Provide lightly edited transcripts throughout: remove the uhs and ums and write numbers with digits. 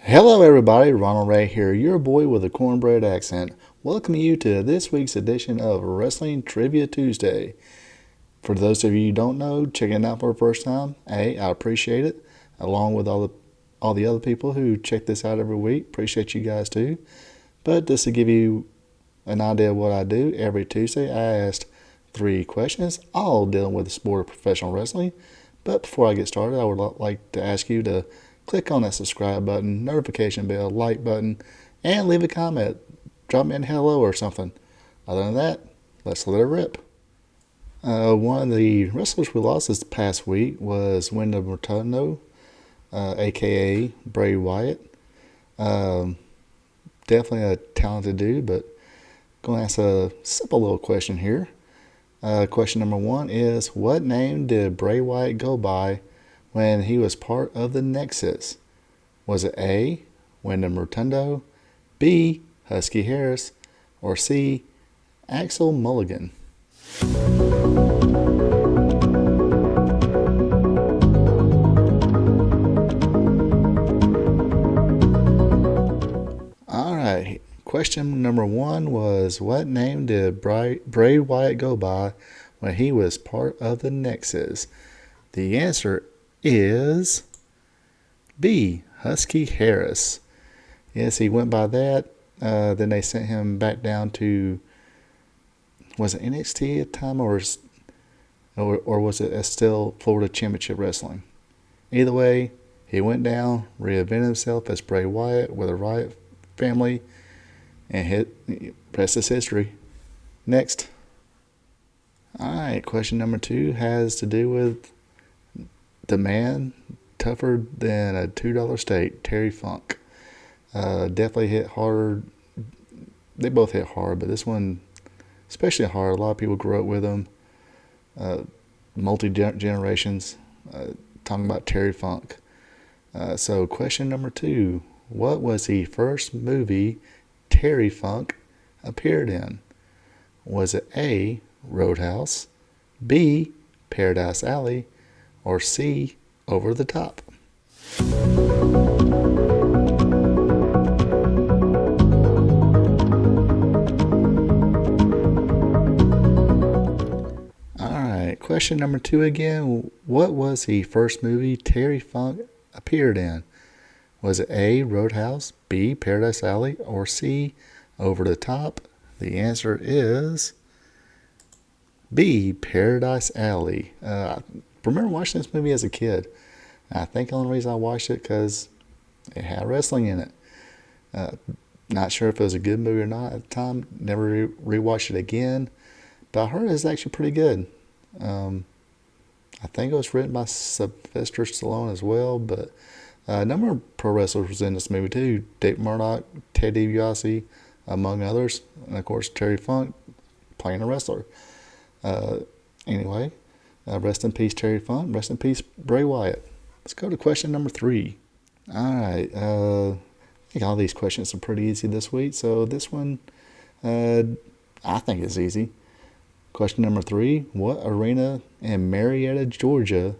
Hello, everybody. Ronald Ray here, your boy with a cornbread accent. Welcoming you to this week's edition of Wrestling Trivia Tuesday. For those of you who don't know, checking it out for the first time, I appreciate it. Along with all the other people who check this out every week, appreciate you guys too. But just to give you an idea of what I do, every Tuesday I ask 3 questions, all dealing with the sport of professional wrestling. But before I get started, I would like to ask you to click on that subscribe button, notification bell, like button, and leave a comment. Drop me a hello or something. Other than that, let's let it rip. One of the wrestlers we lost this past week was Wyndham Rotunda, aka Bray Wyatt. Um, Definitely a talented dude, but going to ask a simple little question here. Question number one is, what name did Bray Wyatt go by when he was part of the Nexus? Was it A, Wyndham Rotunda, B, Husky Harris, or C, Axel Mulligan? All right. Question number one was, what name did Bray Wyatt go by when he was part of the Nexus? The answer is B, Husky Harris. Yes, he went by that. Then they sent him back down to, was it NXT at the time, or was it still Florida Championship Wrestling? Either way, he went down, reinvented himself as Bray Wyatt with a Wyatt family, and rest is history. Next. All right, question number two has to do with the man tougher than a $2 steak, Terry Funk. Definitely hit hard. They both hit hard, but this one especially hard. A lot of people grew up with him. Multi-generations. Talking about Terry Funk. So question number two. What was the first movie Terry Funk appeared in? Was it A, Roadhouse, B, Paradise Alley, or C, Over the Top? Alright, question number two again. What was the first movie Terry Funk appeared in? Was it A, Roadhouse, B, Paradise Alley, or C, Over the Top? The answer is B, Paradise Alley. I remember watching this movie as a kid. I think the only reason I watched it because it had wrestling in it. Uh, Not sure if it was a good movie or not at the time. Never rewatched it again. But I heard it's actually pretty good. I think it was written by Sylvester Stallone as well, but a number of pro wrestlers was in this movie too. Dave Murdoch, Ted DiBiase, among others, and of course Terry Funk playing a wrestler. Uh, anyway, rest in peace Terry Funk. Rest in peace Bray Wyatt. Let's go to question number three. All right. I think all these questions are pretty easy this week, so this one I think is easy. Question number three. What arena in Marietta, Georgia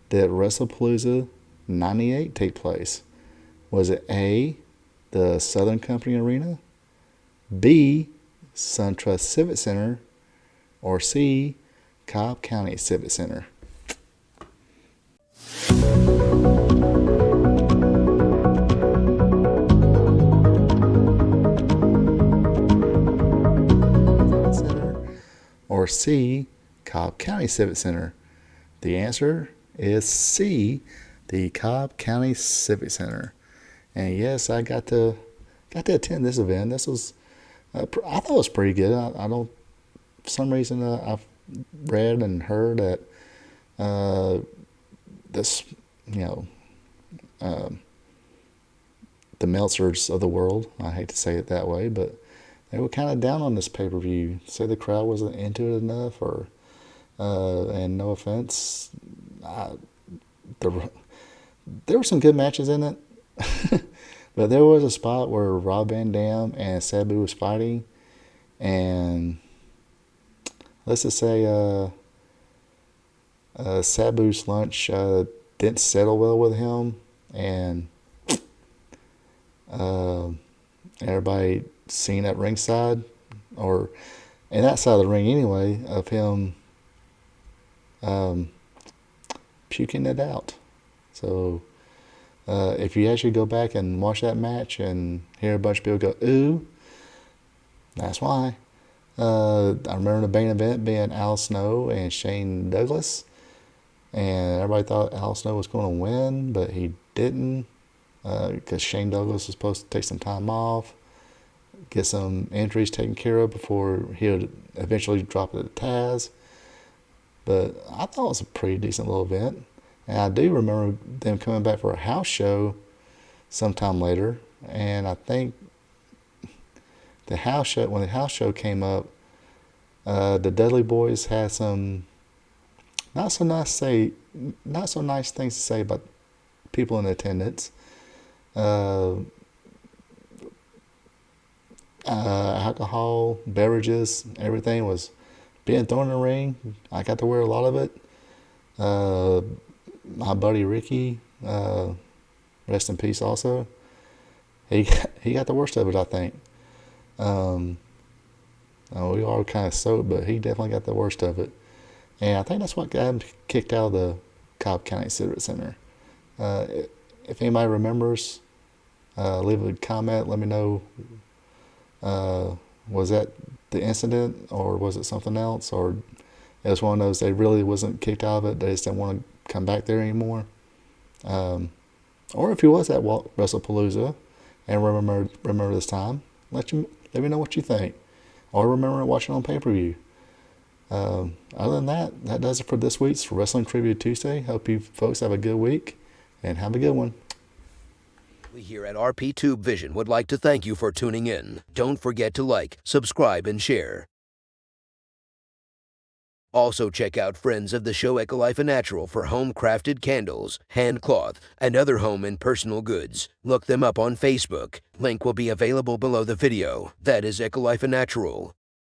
did WrestlePalooza 98 take place? Was it A, the Southern Company Arena, B, SunTrust Civic Center, or C, Cobb County Civic Center? Or C, Cobb County Civic Center? The answer is C, the Cobb County Civic Center. And yes, I got to attend this event. This was I thought it was pretty good. I don't, for some reason, I've read and heard that this, you know, uh, the Meltzers of the world. I hate to say it that way, but they were kind of down on this pay per view. Say the crowd wasn't into it enough, or and no offense, there there were some good matches in it, but there was a spot where Rob Van Dam and Sabu was fighting, and let's just say Sabu's lunch didn't settle well with him, and Everybody seen at ringside, or in that side of the ring anyway, of him um, puking it out. So if you actually go back and watch that match and hear a bunch of people go, ooh, that's why. I remember the main event being Al Snow and Shane Douglas. And everybody thought Al Snow was going to win, but he didn't, because Shane Douglas was supposed to take some time off, get some injuries taken care of before he would eventually drop it to Taz. But I thought it was a pretty decent little event. And I do remember them coming back for a house show sometime later. And I think when the house show came up, the Dudley Boys had some not so nice things to say about people in attendance. Uh, Alcohol, beverages, everything was being thrown in the ring. I got to wear a lot of it. My buddy Ricky, rest in peace also, he got the worst of it, I think. Um, we all kind of soaked, but he definitely got the worst of it. And I think that's what got him kicked out of the Cobb County Civic Center. Uh, if anybody remembers, leave a comment. Let me know. Was that the incident, or was it something else, or it was one of those they really wasn't kicked out of it. They just didn't want to come back there anymore. Or if he was at WrestlePalooza and remember this time, let me know what you think, or remember watching on pay-per-view. Other than that, that does it for this week's Wrestling Trivia Tuesday. Hope you folks have a good week, and have a good one. We here at RP Tube Vision would like to thank you for tuning in. Don't forget to like, subscribe, and share. Also check out friends of the show Ecolife Natural for home-crafted candles, hand cloth, and other home and personal goods. Look them up on Facebook. Link will be available below the video. That is Ecolife Natural.